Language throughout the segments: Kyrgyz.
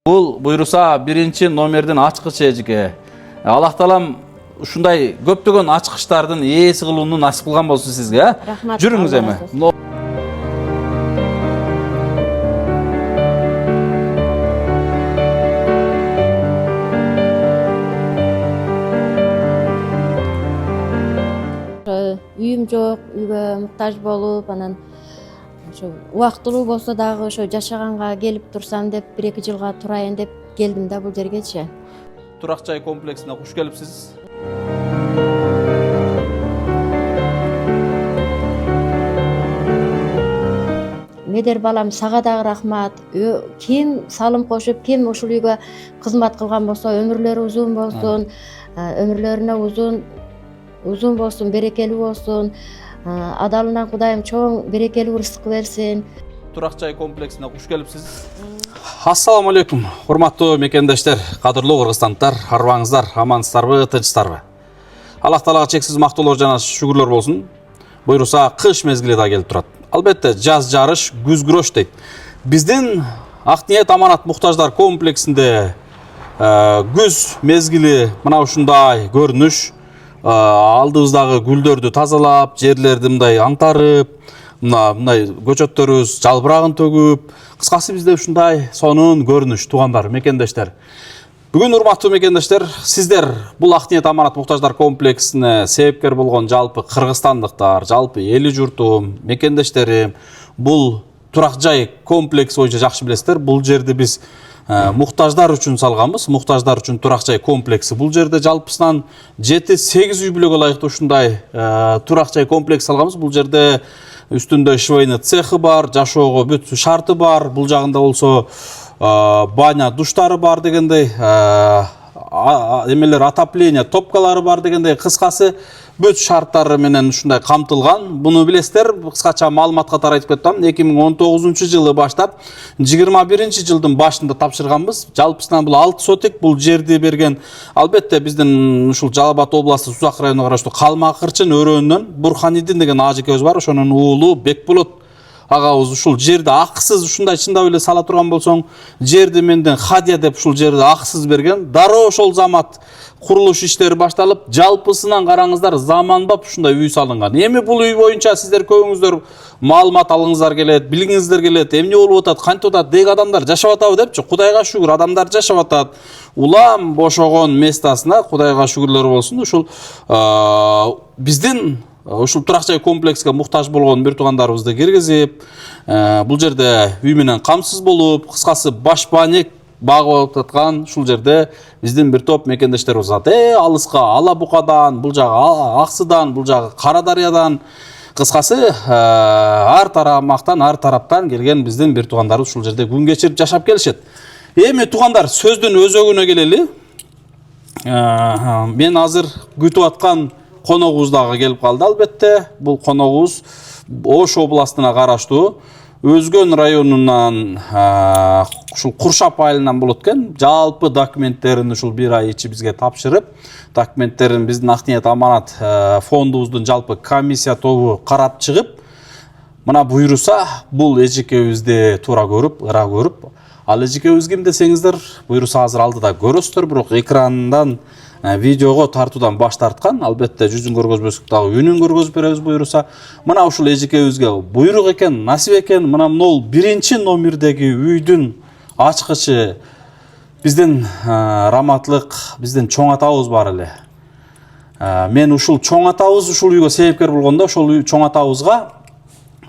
Бул буйруса биринчи номердин ачкычы эжеке. Аллах таалам ушундай көптөгөн ачкычтардын ээси кылууну насип кылган болсун сизге. Рахмат. Жүрүңүз эми. Үйүм жок, үйгө муктаж болуп, анан ошо убактылуу болсо дагы ошо жашаганга келип турсам деп 1-2 жылга турайын деп келдим да бул жергечи. Турак жай комплексине куш келипсиз. Медер балам, сага дагы рахмат. Ким салым кошуп, ким ушул үйгө кызмат кылган болсо, өмүрлөрү узун болсун, өмүрлөрүнө узун болсун, берекелүү болсун. Адалынан Кудайым чоң берекелүү рызык берсин. Турак жай комплексине куш келипсиз. Ассаламу алейкум, урматтуу мекендештер, кадырлуу кыргызстандыктар, арбаңыздар, амансыздарбы, тынчсыздарбы? Аллах таалага чексиз мактоолор жана шүгүрлөр болсун. Буйруса кыш мезгили да келип турат. Албетте, жаз жарыш, күз күрөш дейт. Биздин Ак ниет аманат муктаждар комплексинде күз мезгили мына ушундай көрүнүш, алдыбыздагы гүлдөрдү тазалап, жерлерди мындай аңтарып, мындай көчөттөрүбүз жалбырагын төгүп, кыскасы бизде ушундай сонун көрүнүш туугандар, мекендештер. Бүгүн урматтуу мекендештер, сиздер бул Ак ниет аманат муктаждар комплексине себепкер болгон жалпы кыргызстандыктар, жалпы эли журтум, мекендештерим, бул турак жай комплекс боюнча жакшы билесиздер. Бул жерди биз муктаждар үчүн салганбыз, муктаждар үчүн турак жай комплекси. Бул жерде жалпысынан 7-8 үй бүлөгө ылайыктуу ушундай турак жай комплекс салганбыз. Бул жерде үстүндө швейный цехы бар, жашоого бүт шарты бар. Бул жагында болсо баня душтары бар дегендей, эмелер отопление топкалары бар дегендей, кыскасы бүт шарттары менен ушундай камтылган. Буну билесиздер, кыскача маалымат катары айтып кетем. 2019-жылы баштап 21-жылдын башында тапшырганбыз. Жалпысынан бул 6 сотик бул жерди берген. Албетте биздин ушул Жалал Абад областы Сузак районуна караштуу Калмакырчын өрөөнүнөн Бурханидин деген ажекебиз бар. Ошонун уулу Бекболот агабыз ушул жерди акысыз ушундай чындап эле сала турган болсоң, жерди менден хадия деп ушул жерди акысыз берген. Дароо ошол замат курулуш иштери башталып, жалпысынан караңыздар, заманбап ушундай үй салынган. Эми бул үй боюнча сиздер көбүңүздөр маалымат алыңыздар келет, билгиңиздер келет, эмне болуп атат, кантип атат, деги адамдар жашап атабы депчи. Кудайга шүгүр, адамдар жашап атат. Улам бошогон местасына Кудайга шүгүрлөр болсун. Ушул биздин ушул турак жай комплекске муктаж болгон бир туугандарыбызды киргизип, бул жерде үй менен камсыз болуп, кыскасы башпаанек багып аткан ушул жерде биздин бир топ мекендештерибиз бар. Алыска, Ала Букадан, бул жагы Аксыдан, бул жагы Кара Дарыядан, кыскасы ар тарамактан, ар тараптан келген биздин бир туугандарыбыз ушул жерде күн кечирип жашап келишет. Эми туугандар, сөздүн өзөгүнө келели. Мен азыр күтүп аткан коногубуз дагы келип калды. Албетте, бул коногубуз Ош областына караштуу Өзгөн районунан ушул Куршап айылынан болот экен. Жалпы документтерин ушул бир ай ичи бизге тапшырып, документтерин биздин Ак ниет аманат фондубуздун жалпы комиссия тобу карап чыгып, мына буйруса бул эжекебизди туура көрүп, ыра көрүп, ал эжекебиз ким десеңиздер, буйруса азыр алдыда көрөсүздөр, бирок экрандан видеого тартуудан баш тарткан. Албетте жүзүн көргөзбөсөк дагы үнүн көргөзүп беребиз буйруса. Мына ушул эжекебизге буйрук экен, насип экен. Мына могул 1-номердеги үйдүн ачкычы биздин раматлык, биздин чоң атабыз бар эле. Мен ушул чоң атабыз ушул үйгө себепкер болгондо, ошол чоң атабызга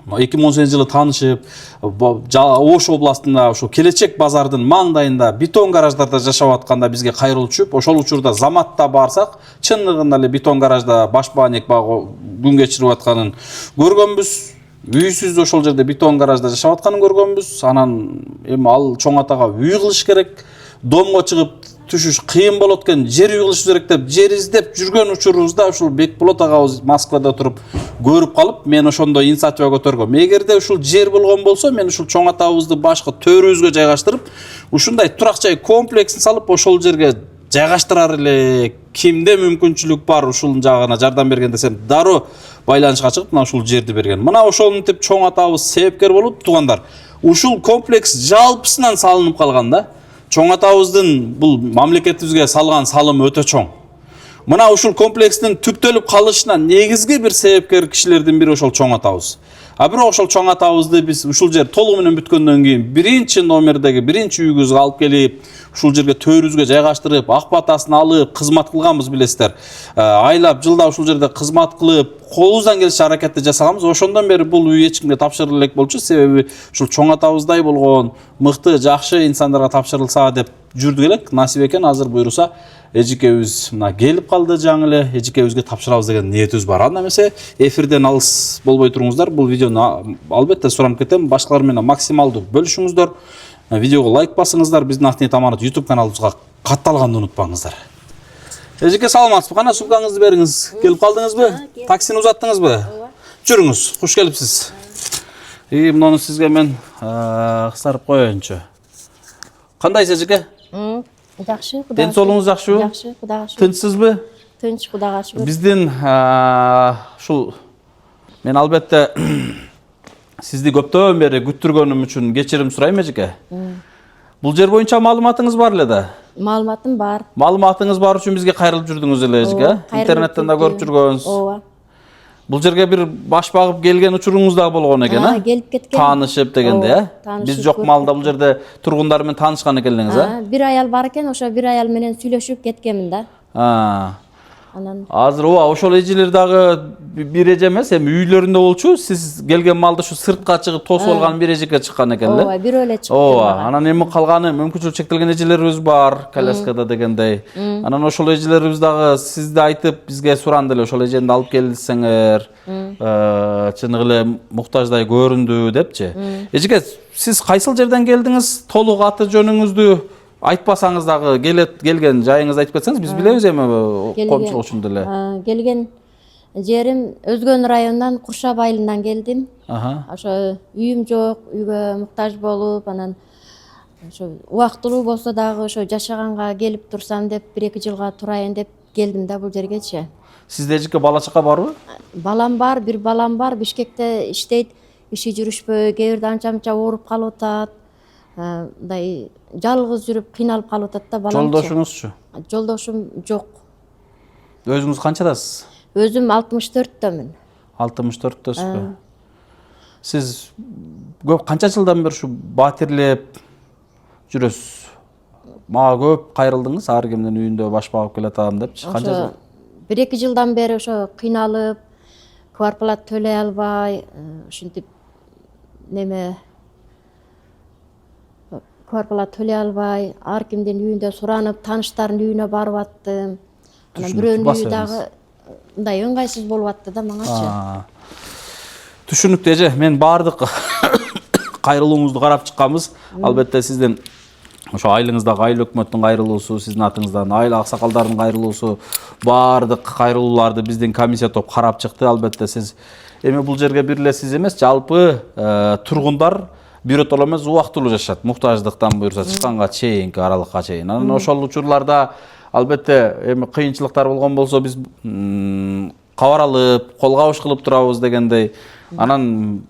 2018-жылы таанышып, Ош областында ошо Келечек базардын маңдайында бетон гараждарда жашап атканда бизге кайрылып түшүп, ошол учурда заматта барсак, чындыгында эле бетон гаражда башпаанек багып күн кечирип атканын көргөнбүз. Үйсүз ошол жерде бетон гаражда жашап атканын көргөнбүз. Анан эми ал чоң атага үй кылыш керек, домго чыгып түшүш кыйын болот экен, жер үй кылыш керек деп жер издеп жүргөн учурубузда ушул Бекболот агабыз Москвада туруп көрүп калып, мен ошондо инициатива көтөргөм. Эгерде ушул жер болгон болсо, мен ушул чоң атабызды башка төрүбүзгө жайгаштырып, ушундай турак жай комплексин салып, ошол жерге жайгаштырар эле. Кимде мүмкүнчүлүк бар ушул жагына жардам берген десем, дароо байланышка чыгып, мына ушул жерди берген. Мына ошонтип чоң атабыз себепкер болуп, туугандар, ушул комплекс жалпысынан салынып калган да. чоң атабыздын бул мамлекетибизге салган салымы өтө чоң. Мына ушул комплекстин түптөлүп калышына негизги бир себепкер кишилердин бири ошол чоң атабыз. А бирок ошол чоң атабызды биз ушул жер толугу менен бүткөндөн кийин биринчи номердеги биринчи үйүбүзгө алып келип, ушул жерге төрүбүзгө жайгаштырып, ак батасын алып, кызмат кылганбыз билесиздер. Айлап, жылдап ушул жерде кызмат кылып, колубуздан келиши аракетти жасаганбыз. Ошондон бери бул үй эч кимге тапшырыла элек болчу, себеби ушул чоң атабыздай болгон мыкты, жакшы инсандарга тапшырылса деп жүрдүк элек. Насип экен, азыр буйруса эжикебиз мына келип калды жаңы эле, эжикебизге тапшырабыз деген ниетибиз бар. Анда эмесе эфирден алыс болбой туруңуздар. Бул видеону албетте суранып кетем, башкалар менен максималдуу бөлүшүңүздөр. Видеого лайк басыңыздар, биздин Ак ниет аманат YouTube каналыбызга катталганды унутпаңыздар. Эжике, саламатсызбы? Кана сумкаңызды бериңиз. Келип калдыңызбы? Таксини узаттыңызбы? Жүрүңүз, куш келипсиз. Муну сизге мен кысарып коеюнчу. Кандайсыз эжике? Жакшы, Кудайга. Ден соолугуңуз жакшыбы? Жакшы, Кудайга шүгүр. Тынчсызбы? Тынч, Кудайга шүгүр. Биздин ушул мен албетте сизди көптөн бери күттүргөнүм үчүн кечирим сурайм эжике. Бул жер боюнча маалыматыңыз бар эле да? Маалыматым бар. Маалыматыңыз бар үчүн бизге кайрылып жүрдүңүз эле эжике. Интернеттен да көрүп жүргөнсүз. Ооба. Бул жерге бир баш багып келген учуруңуз да болгон экен, а? Келип кеткен. Таанышып дегенде, Биз жок маалында бул жерде тургундар менен таанышкан экенсиз, а? Бир аял бар экен, ошо бир аял менен сүйлөшүп кеткенмин да. Анан Азыр ошол эжелер дагы бир эже эмес, эми үйлөрүндө болчу. Сиз келген маалда ушу сыртка чыгып тосуп алган бир эжеке чыккан экен эле. ооба, бирөө эле чыкты. Ооба, анан эми калганы мүмкүнчүлүгү чектелген эжелерибиз бар, коляскада дегендей. Анан ошол эжелерибиз дагы сизди айтып, бизге суранды эле, ошол эжени алып келсеңер, чыныгы эле муктаждай көрүндү депчи. Эжеке, сиз кайсыл жерден келдиңиз? Толук аты жөнүңүздү айтпасаңыз дагы келген жайыңызды айтып кетсеңиз, биз билебиз эми коомчулук үчүн деле. Келген жерим Өзгөн районунан Куршап айылынан келдим. Ошо үйүм жок, үйгө муктаж болуп, анан ошо убактылуу болсо дагы ошо жашаганга келип турсам деп, 1-2 жылга турайын деп келдим да бул жергечи. Сизде эжеке бала чака барбы? Балам бар, бир балам бар, Бишкекте иштейт. Иши жүрүшпөй, кээ бирде анча-мынча ооруп калып атат. Мындай жалгыз жүрүп кыйналып калып атат да балам. Жолдошуңузчу? Жолдошум жок. Өзүңүз канчадасыз? Өзүм 64-төмүн. 64-төсүзбү? Сиз канча жылдан бери ушу батирлеп жүрөсүз? Мага көп кайрылдыңыз, ар кимдин үйүндө баш багып келатам депчи. Канча жыл? 1-2 жылдан бери ошо кыйналып, квартплата төлөй албай, ушинтип квартплата төлөй албай, ар кимдин үйүндө суранып, тааныштардын үйүнө барып аттым. Анан бирөөнүн үйү дагы мындай ыңгайсыз болуп атты да маңачы. Түшүнүктүү эже, мен баардык кайрылууңузду карап чыкканбыз. Албетте сиздин ошо айылыңыздагы айыл өкмөттүн кайрылуусу, сиздин атыңыздан айыл аксакалдардын кайрылуусу, баардык кайрылууларды биздин комиссия топ карап чыкты. Албетте сиз эми бул жерге бир эле сиз эмес, жалпы тургундар биротоло эмес, убактылуу жашашат, муктаждыктан буюрса чыкканга чейинки аралыкка чейин. Анан ошол учурларда албетте эми кыйынчылыктар болгон болсо биз кабар алып, кол кабыш кылып турабыз дегендей. Анан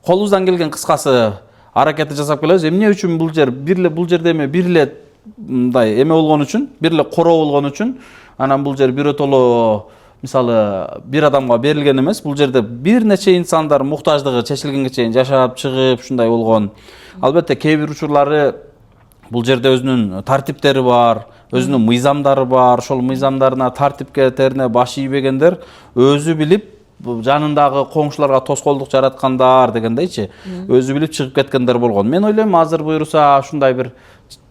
колубуздан келген кыскасы аракетти жасап келебиз. Эмне үчүн бул жер бул жерде эми бир эле мындай эме болгон үчүн, бир эле короо болгон үчүн, анан бул жер биротоло мисалы бир адамга берилген эмес, бул жерде бир нече инсандар муктаждыгы чечилгенге чейин жашап чыгып ушундай болгон. Албетте кээ бир учурлары бул жерде өзүнүн тартиптери бар, өзүнүн мыйзамдары бар. Ошол мыйзамдарына, тартипке терине баш ийбегендер өзү билип жанындагы коңшуларга тоскоолдук жараткандар дегендейчи, өзү билип чыгып кеткендер болгон. Мен ойлойм, азыр буйруса ушундай бир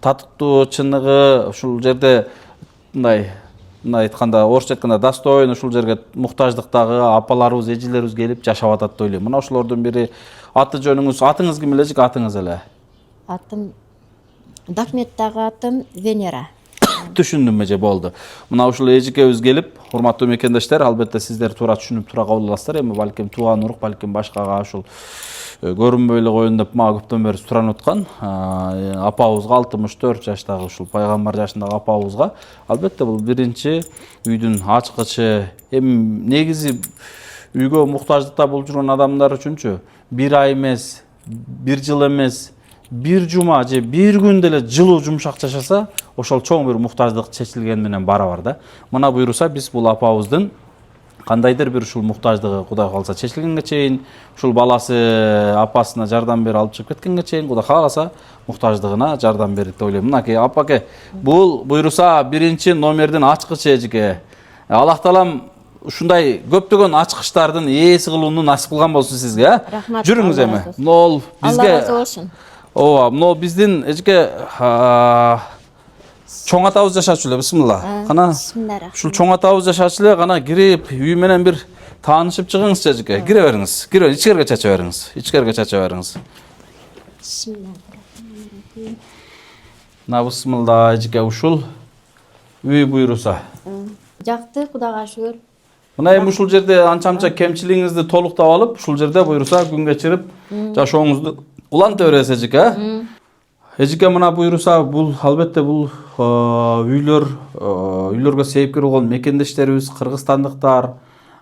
татыктуу, чыныгы ушул жерде мындай айтканда, орусча айтканда достойно ушул жерге муктаждыктагы апаларыбыз, эжелерибиз келип жашап атат деп ойлойм. Мына ошолордун бири аты жөнүңүз, атыңыз ким эле, атыңыз эле? Атым Дакметтагы атым Венера. Түшүндүм эже, болду. Мына ушул эжекебиз келип, урматтуу мекендештер, албетте сиздер туура түшүнүп тура кабыл аласыздар. Эми балким тууган урук, балким башкага ушул көрүнбөй эле коеюн деп мага көптөн бери суранып аткан апабызга, 64 жаштагы ушул пайгамбар жашындагы апабызга албетте бул биринчи үйдүн ачкычы. Эми негизи үйгө муктаждыкта болуп жүргөн адамдар үчүнчү 1 ай эмес, 1 жыл эмес, бир жума же бир күн деле жылуу жумшак жашаса, ошол чоң бир муктаждык чечилген менен барабар да. Мына буйруса биз бул апабыздын кандайдыр бир ушул муктаждыгы Кудай кааласа чечилгенге чейин, ушул баласы апасына жардам берип алып чыгып кеткенге чейин Кудай кааласа муктаждыгына жардам берет деп ойлойм. Мынакей апаке, бул буйруса биринчи номердин ачкычы эжике. Аллах таалам ушундай көптөгөн ачкычтардын ээси кылууну насип кылган болсун сизге. Рахмат. Жүрүңүз эми. Могул бизге Алла разы болсун. ооба, могул биздин эжике чоң атабыз жашачу эле. Бисмилла. Кана ушул чоң атабыз жашачу эле, кана кирип үй менен бир таанышып чыгыңыз эжике. Кире бериңиз. Кире, ичкерге чача бериңиз. Ичкерге чача бериңиз. На бисмилла эжике ушул үй буйруса. Жакты, Кудайга шүгүр. Мына эми ушул жерде анча-мынча кемчилигиңизди толуктап алып, ушул жерде буйруса күн кечирип жашооңузду уланта бересиз эжике. Эжике мына буйруса бул албетте бул үйлөргө сейипкер болгон мекендештерибиз, кыргызстандыктар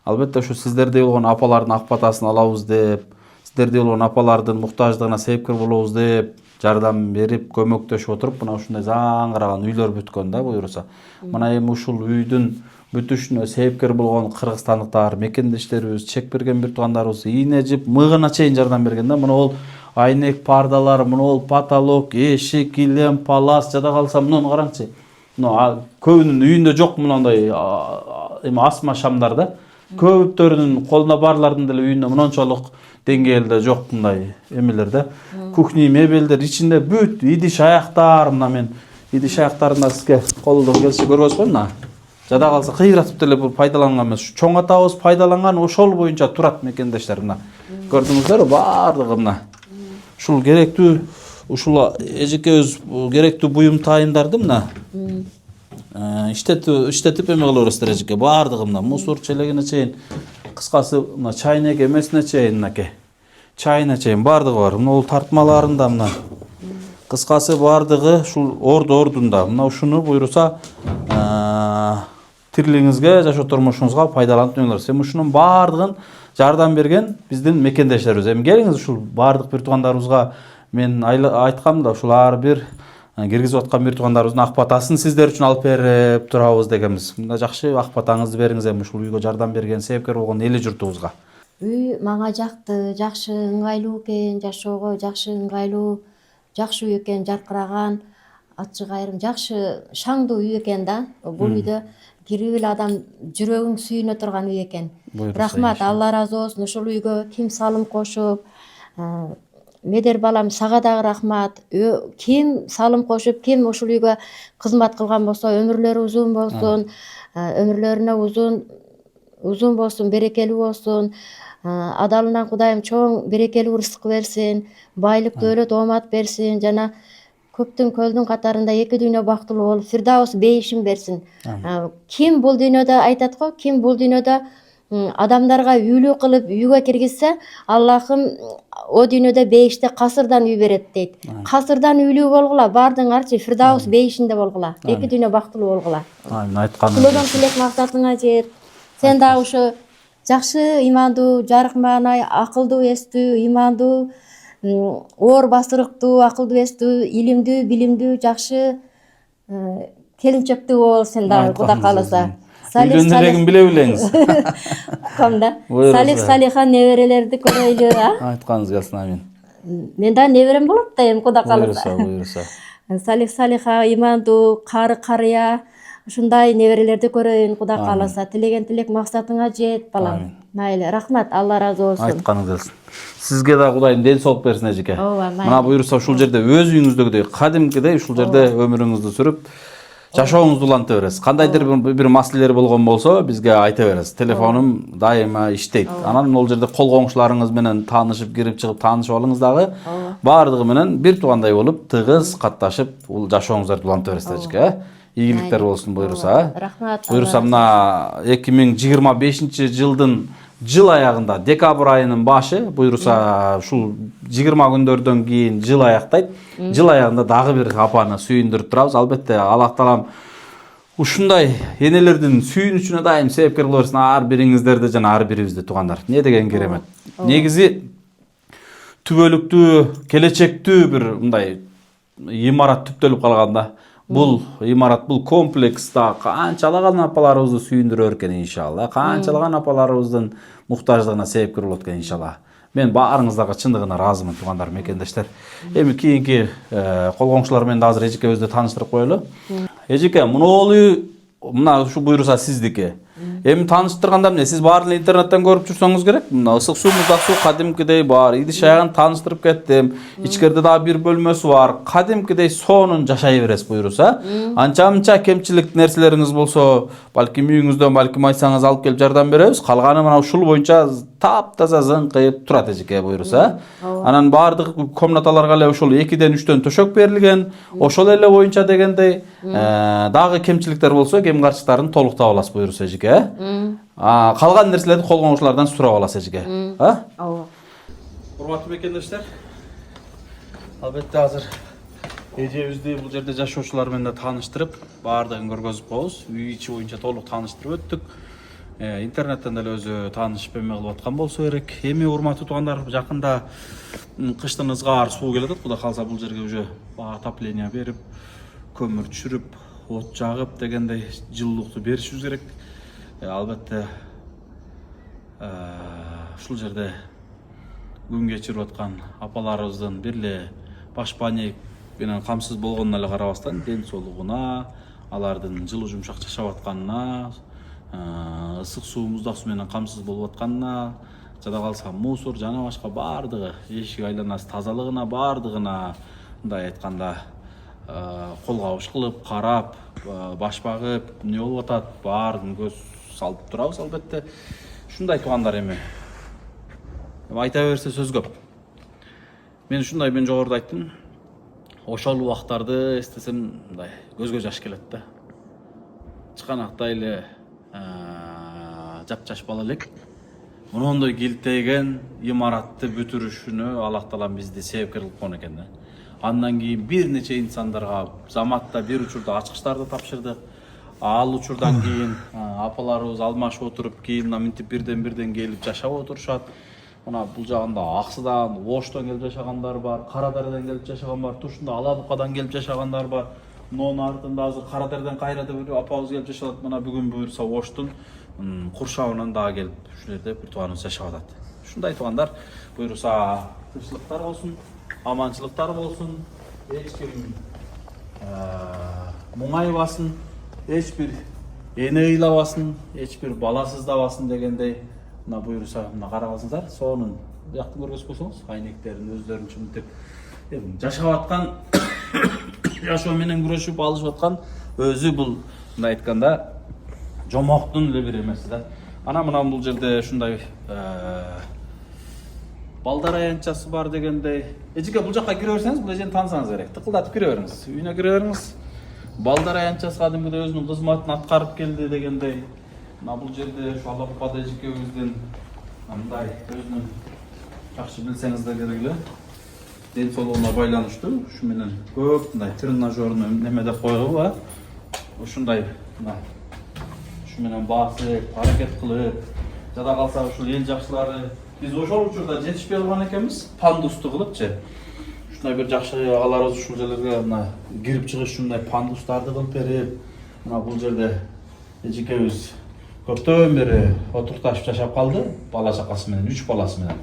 албетте ушу сиздердей болгон апалардын ак батасын алабыз деп, сиздердей болгон апалардын муктаждыгына сейипкер болобуз деп жардам берип, көмөктөшүп отуруп, мына ушундай заңгыраган үйлөр бүткөн да буйруса. Мына эми ушул үйдүн бүтүшүнө сейипкер болгон кыргызстандыктар, мекендештерибиз, чек берген бир туугандарыбыз ийне жип, мыгына чейин жардам берген да. Мына ол айнек пардалар, мына ол потолок, эшик, килем, палас, жада калса мунун караңчы. Мына көбүнүн үйүндө жок мындай эми асма шамдар да. Көптөрүнүн колуна барлардын деле үйүндө мынчалык деңгээлде жок мындай эмелер да. Кухня мебелдер ичинде бүт идиш аяктар, мына мен идиш аяктарына сизге колдон келсе көргөзсөм мына. Жада калса кыйратып деле бул пайдаланган эмес. Чоң атабыз пайдаланган ошол боюнча турат мекендештер мына. Көрдүңүздөрбү баардыгы мына. Ушул керектүү, ушул эжекебиз керектүү буюм тайымдарды мына иштетип эме кыла бересиздер эжеке. Баардыгы мына мусор челегине чейин, кыскасы мына чайнек эмесине чейин мынакей. Чайына чейин баардыгы бар. Мына бул тартмаларында мына. Кыскасы баардыгы ушул ордунда. Мына ушуну буйруса тирлигиңизге, жашоо тормушуңузга пайдаланып өңөлөрсүз. Эми ушунун баардыгын жардам берген биздин мекендештерибиз. Эми келиңиз ушул баардык бир туугандарыбызга мен айткам да, ушул ар бир киргизип аткан бир туугандарыбыздын ак батасын сиздер үчүн алып берип турабыз дегенбиз. Мында жакшы ак батаңызды бериңиз эми ушул үйгө жардам берген, себепкер болгон эли журтубузга. Үй мага жакты, жакшы ыңгайлуу экен, жашоого жакшы ыңгайлуу, жакшы үй экен, жаркыраган, ачык айрым, жакшы шаңдуу үй экен да. Бул үйдө кирип эле адам жүрөгүң сүйүнө турган үй экен. Рахмат, Алла разы болсун. Ушул үйгө ким салым кошуп, Медер балам сага дагы рахмат. Ким салым кошуп, ким ушул үйгө кызмат кылган болсо, өмүрлөрү узун болсун, өмүрлөрүнө узун болсун, берекелүү болсун. Адалынан Кудайым чоң берекелүү рызык берсин, байлык дөөлөт оомат берсин, жана көптүн көлдүн катарында эки дүйнө бактылуу болуп, Фирдаус бейишин берсин. Ким бул дүйнөдө айтат го, ким бул дүйнөдө адамдарга үйлүү кылып үйгө киргизсе, Аллахым о дүйнөдө бейиште касырдан үй берет дейт. Касырдан үйлүү болгула, баардыгыңарчы Фирдаус бейишинде болгула, эки дүйнө бактылуу болгула. Амин, айткан. Тилеген тилек максатыңа жет. Сен дагы ушу жакшы имандуу, жарык маанай, акылдуу, эстүү, имандуу, оор басырыктуу, акылдуу, эстүү, илимдүү, билимдүү, жакшы келинчектүү бол сен дагы Кудай кааласа. Үйлөнүрөгүн биле билеңиз. Камда. Салих Салиха неберелерди көрөйлү, Айтканыңыз келсин, амин. Мен да неберем болот да эми Кудай кааласа. Буйруса. Салих Салиха имандуу, карыя, ушундай неберелерди көрөйүн Кудай кааласа. Тилеген тилек максатыңа жет, балам. Майли, рахмат, Алла разы болсун. Айтканыңыз келсин. Сизге да Кудайым ден соолук берсин эжеке. Ооба, майли. Мына буйруса ушул жерде өз үйүңүздөгүдөй кадимкидей ушул жерде өмүрүңүздү сүрүп, жашооңузду уланта бересиз. Кандайдыр бир маселелер болгон болсо, бизге айта бересиз. Телефонум дайыма иштейт. Анан ол жерде кол коңшуларыңыз менен таанышып, кирип чыгып таанышып алыңыз дагы. Баардыгы менен бир туугандай болуп, тыгыз катташып, жашооңуздарды уланта бересиз эжеке. Ийгиликтер болсун буйруса. Рахмат. Буйруса мына 2025-жылдын жыл аягында, декабрь айынын башы, буйруса ушул 20 күндөрдөн кийин жыл аяктайт. Жыл аягында дагы бир апаны сүйүндүрүп турабыз. Албетте Аллах таалам ушундай энелердин сүйүнүчүнө дайым себепкер кыла берсин ар бириңиздерди жана ар бирибизди туугандар. Не деген керемет. Негизи түбөлүктүү келечектүү бир мындай имарат түптөлүп калганда бул имарат, бул комплекста канчалаган апаларыбызды сүйүндүрөр экен иншалла, канчалаган апаларыбыздын муктаждыгына себепкер болот экен иншалла. Мен баарыңыздарга чындыгына ыраазымын туугандар, мекендештер. Эми кийинки кол коңшулар менен азыр эжекебизди тааныштырып коелу. Эжеке, муну мына ушу буйруса сиздики. Эми тааныштырганда эмне, сиз баарын эле интернеттен көрүп жүрсөңүз керек. Мына ысык суу, муздак суу кадимкидей бар. Идиш аягын тааныштырып кеттим. Ичкерде дагы бир бөлмөсү бар. Кадимкидей сонун жашай бересиз буйруса. Анча-мынча кемчилик нерселериңиз болсо, балким үйүңүздөн балким айтсаңыз алып келип жардам беребиз. Калганы мына ушул боюнча таптаза зыңкыйып турат эжеке буйруса. Анан баардык комнаталарга эле ошол 2ден 3төн төшөк берилген. Ошол эле боюнча дегендей дагы кемчиликтер болсо кем карчыктарын толуктап аласыз буйруса эжеке. Калган нерселерди кол коңшулардан сурап аласыз эжеке. Ооба. Урматтуу мекендештер, албетте азыр эжебизди бул жерде жашоочулар менен тааныштырып, баардыгын көргөзүп коебуз. Үй ичи боюнча толук тааныштырып өттүк. Интернеттен деле өзү таанышып эме кылып аткан болсо керек. Эми урматтуу туугандар, жакында кыштын ызгаар суу келет. Кудай калса бул жерге уже отопление берип, көмүр түшүрүп, от жагып дегендей жылуулукту беришибиз керек. Албетте ушул жерде күн кечирип аткан апаларыбыздын бир эле баш паник менен камсыз болгонуна эле карабастан, ден соолугуна, алардын жылуу жумшак жашап атканына, ысык суу, муздак суу менен камсыз болуп атканына, жада калса мусор жана башка баардыгы, эшик айланасы тазалыгына, баардыгына мындай айтканда кол кабыш кылып, карап, баш багып, эмне болуп атат, баарын көз салып турабыз албетте. Ушундай туугандар, эми айта берсе сөз көп. Мен ушундай, мен жогоруда айттым. Ошол убактарды эстесем, мындай көзгө жаш келет да. Чыканактай эле жап-жаш бала элек мындай килтейген имаратты бүтүрүшүнө Аллах Таалам бизди себепкер кылып койгон экен да. Андан кийин бир нече инсандарга заматта бир учурда ачкычтарды тапшырдык. Ал учурдан кийин апаларыбыз алмашып отуруп, кийин мынтип бирден келип жашап отурушат. Мына бул жагында Аксыдан, Оштон келип жашагандар бар, Карадардан келип жашаган бар, Тушунда Алабукадан келип жашагандар бар. Мунун артында азыр Карадардан кайрада бир апабыз келип жашап, мына бүгүн буюрса Оштун куршабынан дагы келип ушул жерде бир тууганыбыз жашап атат. Ушундай туугандар, буюрса тынччылыктар болсун, аманчылыктар болсун, эч ким муңайбасын, эч бир эне ыйлабасын, эч бир баласыздабасын дегендей. Мына буюрса, мына карабасыңыздар, сонун жакты көргөзүп койсоңуз, айнектерин өздөрүн чымытып жашап аткан, жашоо менен күрөшүп алышып аткан өзү бул мындай айтканда жомоктун эле бир эмеси да. Ана мына бул жерде ушундай балдар аянтчасы бар дегендей. Эжеке, бул жакка кире берсеңиз, бул эжени таанысаңыз керек. Тыкылдатып кире бериңиз. Үйүнө кире бериңиз. Балдар аянтчасы кадимгидей өзүнүн кызматын аткарып келди дегендей. Мына бул жерде ушу Алаппада эжекебиздин мындай өзүнүн жакшы билсеңиздер керек эле ден соолугуна байланыштуу ушу менен көп мындай тренажерный неме деп койгула. Ушундай мына ушу менен басып, аракет кылып, жада калса ушул эл жакшылары биз ошол учурда жетишпей калган экенбиз, пандусту кылыпчы. Ушундай бир жакшы агаларыбыз ушул жерлерге мына кирип чыгыш ушундай пандустарды кылып берип, мына бул жерде эжекебиз көптөн бери отурукташып жашап калды, бала чакасы менен, 3 баласы менен.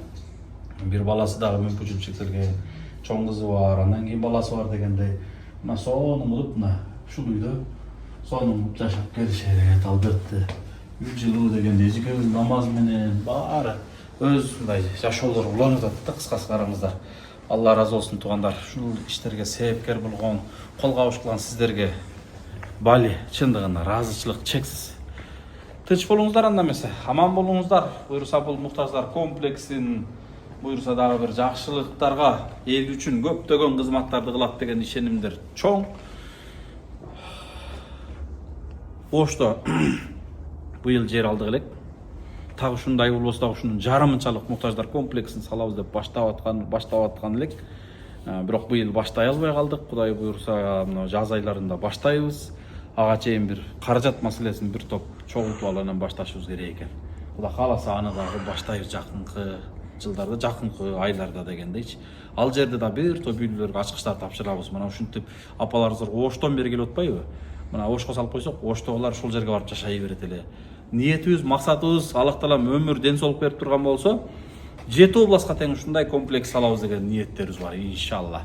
Бир баласы дагы мүмкүнчүлүгү чектелген, чоң кызы бар, андан кийин баласы бар дегендей. Мына сонун кылып мына ушул үйдө сонун жашап келишет албетте. Үй жылуу дегенде эжекебиздин намазы менен баары өз мындай жашоолор уланып атат да, кыскасы караңыздар. Алла разы болсун туугандар. Ушул иштерге себепкер болгон, кол кабыш кылган сиздерге бали чындыгында ыраазычылык чексиз. Тынч болуңуздар, анда эмесе, аман болуңуздар. Буюрса бул муктаждар комплексин, буюрса дагы бир жакшылыктарга эл үчүн көптөгөн кызматтарды кылат деген ишенимдер чоң. Ошто быйыл жер алдык элек. Так ушундай болбосо дагы ушунун жарымынчалык муктаждар комплексин салабыз деп баштап аткан элек. Бирок быйыл баштай албай калдык. Кудай буюрса, мына жаз айларында баштайбыз. Ага чейин бир каражат маселесин бир топ чогултуп алып анан башташыбыз керек экен. Кудай кааласа аны дагы баштайбыз жакынкы жылдарда, жакынкы айларда дегендейчи. Ал жерде да бир топ үйлөргө ачкычтар тапшырабыз. Мына ушинтип апаларыбыздар Оштон бери келип атпайбы? Мына Ошко салып койсок, Оштогулар ушул жерге барып жашай берет эле. Ниетибиз, максатыбыз Аллах таалам өмүр, ден соолук берип турган болсо, 7 областка тең ушундай комплекс салабыз деген ниеттерибиз бар, иншалла.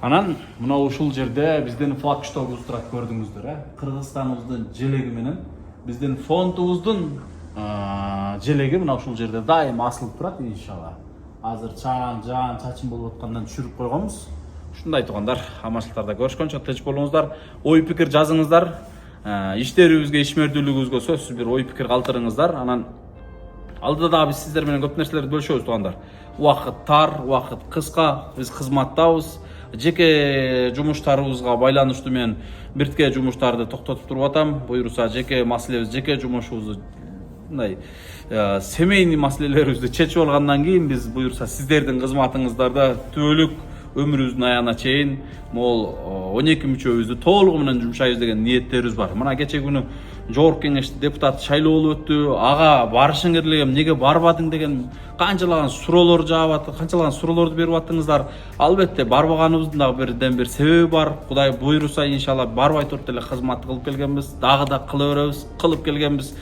Анан мына ушул жерде биздин флагштогубуз турат, көрдүңүздөр, Кыргызстаныбыздын желеги менен биздин фондубуздун желеги мына ушул жерде дайым асылып турат, иншалла. Азыр жаан чачын болуп аткандан түшүрүп койгонбуз. Ушундай туугандар, аманчылыктарда көрүшкөнчө тынч болуңуздар. Ой пикир жазыңыздар. Иштерибизге, ишмердүүлүгүбүзгө сөзсүз бир ой пикир калтырыңыздар. Анан алдыда да биз сиздер менен көп нерселерди бөлүшөбүз туугандар. Убакыт тар, убакыт кыска, биз кызматтабыз. Жеке жумуштарыбызга байланыштуу мен биртке жумуштарды токтотуп туруп атам. Буюрса жеке маселебиз, жеке жумушубузду мындай семейный маселелерибизди чечип алгандан кийин биз буюрса сиздердин кызматыңыздарда түбөлүк өмүрүбүздүн аягына чейин могул 12 мүчөбүздү толугу менен жумшайбыз деген ниеттерибиз бар. Мына кече күнү жогорку кеңеште депутат шайлоо өттү. Ага барышың керек эле, эмнеге барбадың деген канчалаган суроолор жаап атты, канчалаган суроолорду берип аттыңыздар. Албетте барбаганыбыздын дагы бирден бир себеби бар. Кудай буйруса иншалла барбай туруп деле кызмат кылып келгенбиз, дагы да кыла беребиз, кылып келгенбиз.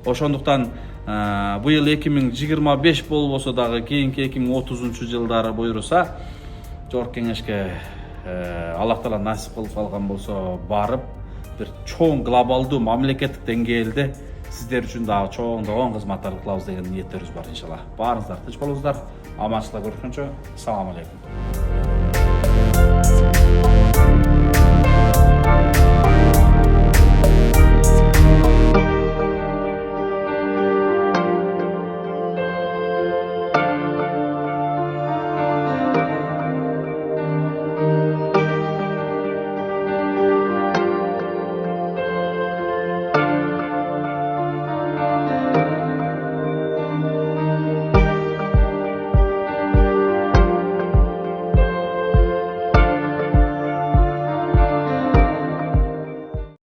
Ошондуктан быйыл 2025 болбосо дагы кийинки 2030 жылдары буйруса жогорку кеңешке Аллах таала насип кылып калган болсо барып бир чоң глобалдуу мамлекеттик деңгээлде сиздер үчүн дагы чоңдогон кызматтарды кылабыз деген ниеттерибиз бар иншалла. Баарыңыздар тынч болуңуздар. Аманчылыкта көрүшкөнчө, салам алейкум.